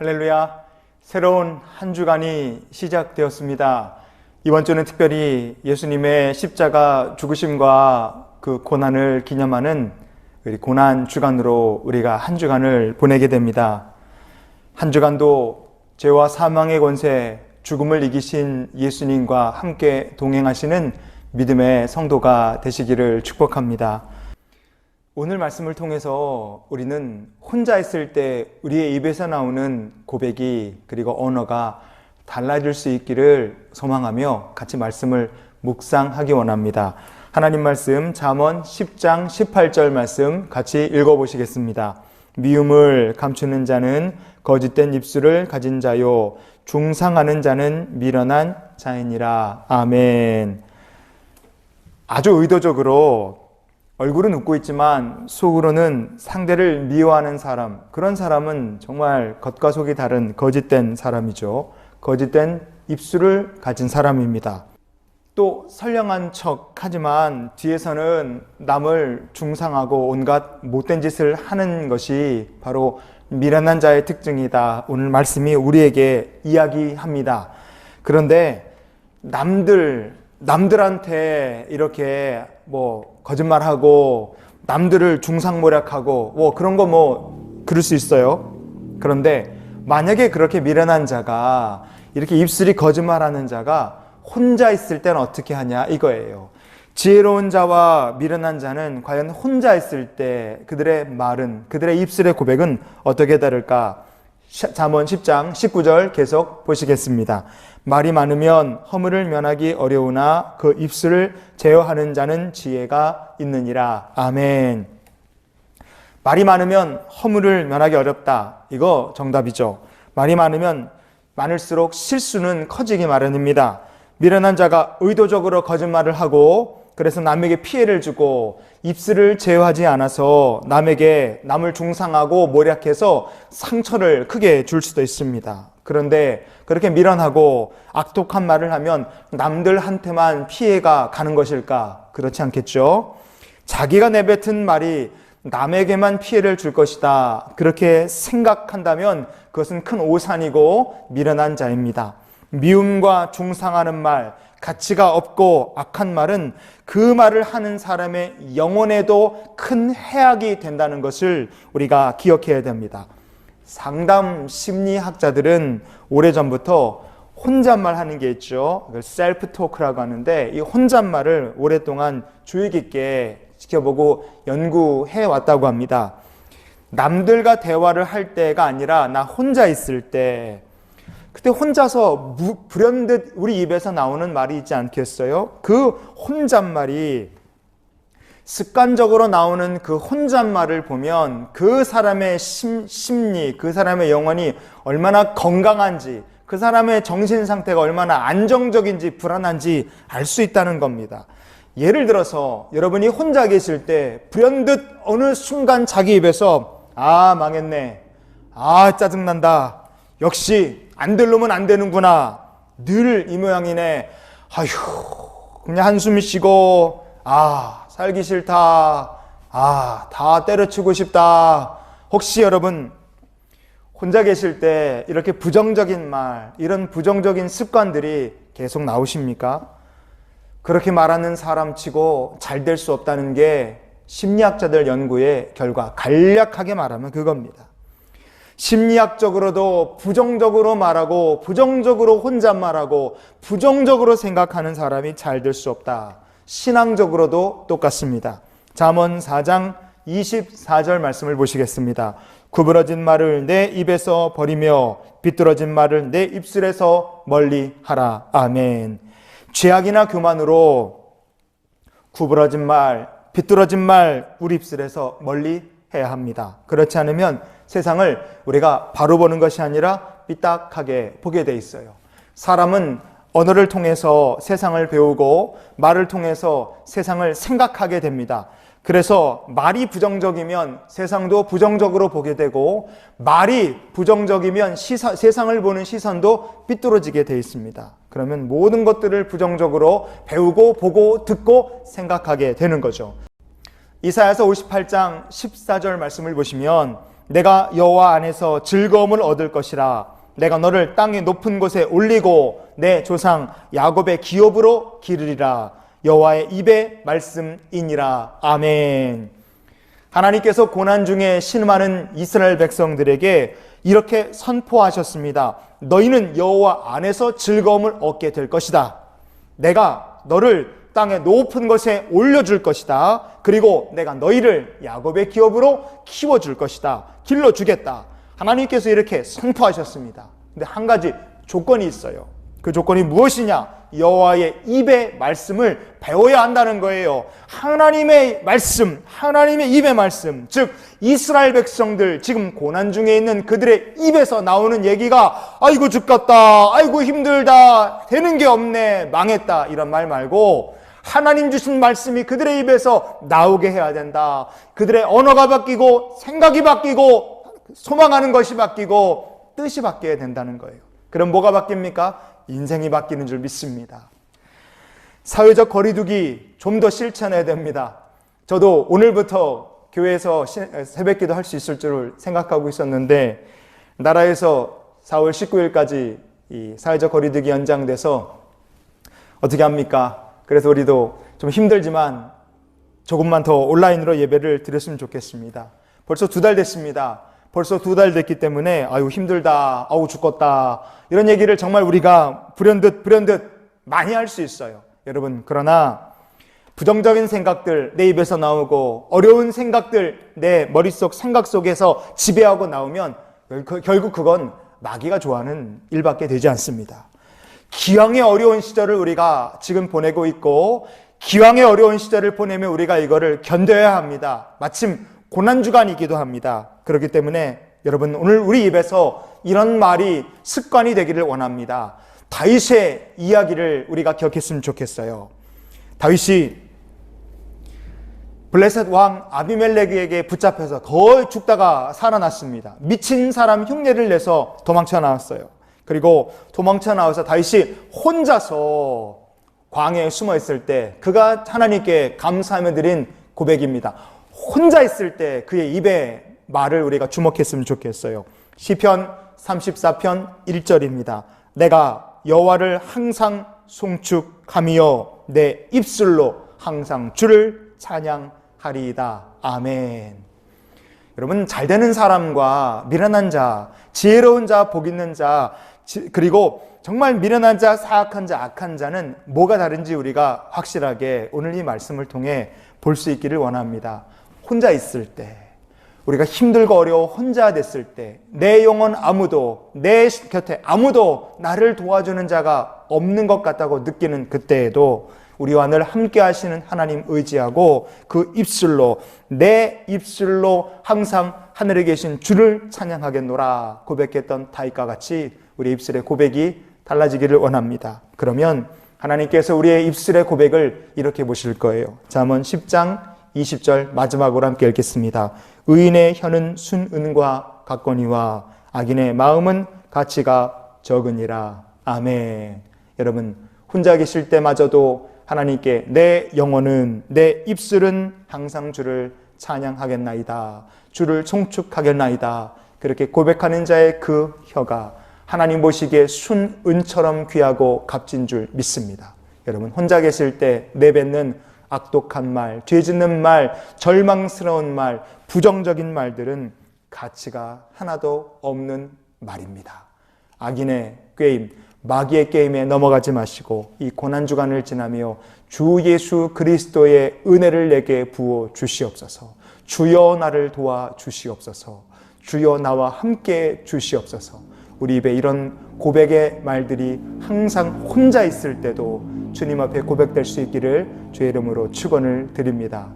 할렐루야. 새로운 한 주간이 시작되었습니다. 이번 주는 특별히 예수님의 십자가 죽으심과 그 고난을 기념하는 고난 주간으로 우리가 한 주간을 보내게 됩니다. 한 주간도 죄와 사망의 권세, 죽음을 이기신 예수님과 함께 동행하시는 믿음의 성도가 되시기를 축복합니다. 오늘 말씀을 통해서 우리는 혼자 있을 때 우리의 입에서 나오는 고백이 그리고 언어가 달라질 수 있기를 소망하며 같이 말씀을 묵상하기 원합니다. 하나님 말씀 잠언 10장 18절 말씀 같이 읽어보시겠습니다. 미움을 감추는 자는 거짓된 입술을 가진 자요 중상하는 자는 미련한 자이니라. 아멘. 아주 의도적으로 얼굴은 웃고 있지만 속으로는 상대를 미워하는 사람, 그런 사람은 정말 겉과 속이 다른 거짓된 사람이죠. 거짓된 입술을 가진 사람입니다. 또 선량한 척 하지만 뒤에서는 남을 중상하고 온갖 못된 짓을 하는 것이 바로 미련한 자의 특징이다. 오늘 말씀이 우리에게 이야기합니다. 그런데 남들한테 이렇게 거짓말하고 남들을 중상모략하고 그런 거 그럴 수 있어요. 그런데 만약에 그렇게 미련한 자가 이렇게 입술이 거짓말하는 자가 혼자 있을 때는 어떻게 하냐 이거예요. 지혜로운 자와 미련한 자는 과연 혼자 있을 때 그들의 말은, 그들의 입술의 고백은 어떻게 다를까? 잠언 10장 19절 계속 보시겠습니다. 말이 많으면 허물을 면하기 어려우나 그 입술을 제어하는 자는 지혜가 있느니라. 아멘. 말이 많으면 허물을 면하기 어렵다. 이거 정답이죠. 말이 많으면 많을수록 실수는 커지기 마련입니다. 미련한 자가 의도적으로 거짓말을 하고 그래서 남에게 피해를 주고 입술을 제어하지 않아서 남을 중상하고 모략해서 상처를 크게 줄 수도 있습니다. 그런데 그렇게 미련하고 악독한 말을 하면 남들한테만 피해가 가는 것일까? 그렇지 않겠죠? 자기가 내뱉은 말이 남에게만 피해를 줄 것이다. 그렇게 생각한다면 그것은 큰 오산이고 미련한 자입니다. 미움과 중상하는 말, 가치가 없고 악한 말은 그 말을 하는 사람의 영혼에도 큰 해악이 된다는 것을 우리가 기억해야 됩니다. 상담 심리학자들은 오래전부터 혼잣말 하는 게 있죠. 셀프 토크라고 하는데 이 혼잣말을 오랫동안 주의 깊게 지켜보고 연구해 왔다고 합니다. 남들과 대화를 할 때가 아니라 나 혼자 있을 때, 그때 혼자서 불현듯 우리 입에서 나오는 말이 있지 않겠어요? 그 혼잣말이 습관적으로 나오는 그 혼잣말을 보면 그 사람의 심리, 그 사람의 영혼이 얼마나 건강한지, 그 사람의 정신 상태가 얼마나 안정적인지 불안한지 알 수 있다는 겁니다. 예를 들어서 여러분이 혼자 계실 때 불현듯 어느 순간 자기 입에서 망했네, 짜증난다, 역시 안 들르면 안 되는구나, 늘 이 모양이네, 그냥 한숨 쉬고 살기 싫다, 다 때려치고 싶다. 혹시 여러분 혼자 계실 때 이렇게 부정적인 말, 이런 부정적인 습관들이 계속 나오십니까? 그렇게 말하는 사람 치고 잘 될 수 없다는 게 심리학자들 연구의 결과, 간략하게 말하면 그겁니다. 심리학적으로도 부정적으로 말하고 부정적으로 혼잣말하고 부정적으로 생각하는 사람이 잘 될 수 없다. 신앙적으로도 똑같습니다. 잠언 4장 24절 말씀을 보시겠습니다. 구부러진 말을 내 입에서 버리며 비뚤어진 말을 내 입술에서 멀리 하라. 아멘. 죄악이나 교만으로 구부러진 말, 비뚤어진 말 우리 입술에서 멀리 해야 합니다. 그렇지 않으면 세상을 우리가 바로 보는 것이 아니라 삐딱하게 보게 돼 있어요. 사람은 언어를 통해서 세상을 배우고 말을 통해서 세상을 생각하게 됩니다. 그래서 말이 부정적이면 세상도 부정적으로 보게 되고 말이 부정적이면 세상을 보는 시선도 삐뚤어지게 돼 있습니다. 그러면 모든 것들을 부정적으로 배우고 보고 듣고 생각하게 되는 거죠. 이사야서 58장 14절 말씀을 보시면 내가 여호와 안에서 즐거움을 얻을 것이라. 내가 너를 땅의 높은 곳에 올리고 내 조상 야곱의 기업으로 기르리라. 여호와의 입의 말씀이니라. 아멘. 하나님께서 고난 중에 신음하는 이스라엘 백성들에게 이렇게 선포하셨습니다. 너희는 여호와 안에서 즐거움을 얻게 될 것이다. 내가 너를 땅의 높은 곳에 올려줄 것이다. 그리고 내가 너희를 야곱의 기업으로 키워줄 것이다. 길러주겠다. 하나님께서 이렇게 선포하셨습니다. 근데 한 가지 조건이 있어요. 그 조건이 무엇이냐? 여호와의 입의 말씀을 배워야 한다는 거예요. 하나님의 말씀, 하나님의 입의 말씀, 즉 이스라엘 백성들 지금 고난 중에 있는 그들의 입에서 나오는 얘기가 아이고 죽겠다, 아이고 힘들다, 되는 게 없네, 망했다 이런 말 말고 하나님 주신 말씀이 그들의 입에서 나오게 해야 된다. 그들의 언어가 바뀌고 생각이 바뀌고 소망하는 것이 바뀌고 뜻이 바뀌어야 된다는 거예요. 그럼 뭐가 바뀝니까? 인생이 바뀌는 줄 믿습니다. 사회적 거리두기 좀 더 실천해야 됩니다. 저도 오늘부터 교회에서 새벽기도 할 수 있을 줄 생각하고 있었는데 나라에서 4월 19일까지 이 사회적 거리두기 연장돼서 어떻게 합니까? 그래서 우리도 좀 힘들지만 조금만 더 온라인으로 예배를 드렸으면 좋겠습니다. 벌써 2달 됐습니다. 벌써 2달 됐기 때문에 아유 힘들다, 아우 죽겠다 이런 얘기를 정말 우리가 불현듯 많이 할 수 있어요. 여러분, 그러나 부정적인 생각들 내 입에서 나오고 어려운 생각들 내 머릿속 생각 속에서 지배하고 나오면 결국 그건 마귀가 좋아하는 일밖에 되지 않습니다. 기왕의 어려운 시절을 우리가 지금 보내고 있고 기왕의 어려운 시절을 보내면 우리가 이거를 견뎌야 합니다. 마침 고난주간이기도 합니다. 그렇기 때문에 여러분 오늘 우리 입에서 이런 말이 습관이 되기를 원합니다. 다윗의 이야기를 우리가 기억했으면 좋겠어요. 다윗이 블레셋 왕 아비멜렉에게 붙잡혀서 거의 죽다가 살아났습니다. 미친 사람 흉내를 내서 도망쳐 나왔어요. 그리고 도망쳐 나와서 다윗이 혼자서 광야에 숨어 있을 때 그가 하나님께 감사하며 드린 고백입니다. 혼자 있을 때 그의 입에 말을 우리가 주목했으면 좋겠어요. 시편 34편 1절입니다. 내가 여호와를 항상 송축하며 내 입술로 항상 주를 찬양하리이다. 아멘. 여러분, 잘 되는 사람과 미련한 자, 지혜로운 자, 복 있는 자, 그리고 정말 미련한 자, 사악한 자, 악한 자는 뭐가 다른지 우리가 확실하게 오늘 이 말씀을 통해 볼 수 있기를 원합니다. 혼자 있을 때, 우리가 힘들고 어려워 혼자 됐을 때, 내 영혼 아무도, 내 곁에 아무도 나를 도와주는 자가 없는 것 같다고 느끼는 그때에도 우리와 늘 함께 하시는 하나님 의지하고 그 입술로, 내 입술로 항상 하늘에 계신 주를 찬양하겠노라 고백했던 다윗과 같이 우리 입술의 고백이 달라지기를 원합니다. 그러면 하나님께서 우리의 입술의 고백을 이렇게 보실 거예요. 잠언 10장 20절 마지막으로 함께 읽겠습니다. 의인의 혀는 순은과 같거니와 악인의 마음은 가치가 적으니라. 아멘. 여러분, 혼자 계실 때마저도 하나님께 내 영혼은, 내 입술은 항상 주를 찬양하겠나이다, 주를 송축하겠나이다, 그렇게 고백하는 자의 그 혀가 하나님 보시기에 순은처럼 귀하고 값진 줄 믿습니다. 여러분, 혼자 계실 때 내뱉는 악독한 말, 죄짓는 말, 절망스러운 말, 부정적인 말들은 가치가 하나도 없는 말입니다. 악인의 꾀임, 마귀의 게임에 넘어가지 마시고 이 고난주간을 지나며 주 예수 그리스도의 은혜를 내게 부어 주시옵소서. 주여 나를 도와 주시옵소서. 주여 나와 함께 주시옵소서. 우리 입에 이런 고백의 말들이 항상 혼자 있을 때도 주님 앞에 고백될 수 있기를 주의 이름으로 축원을 드립니다.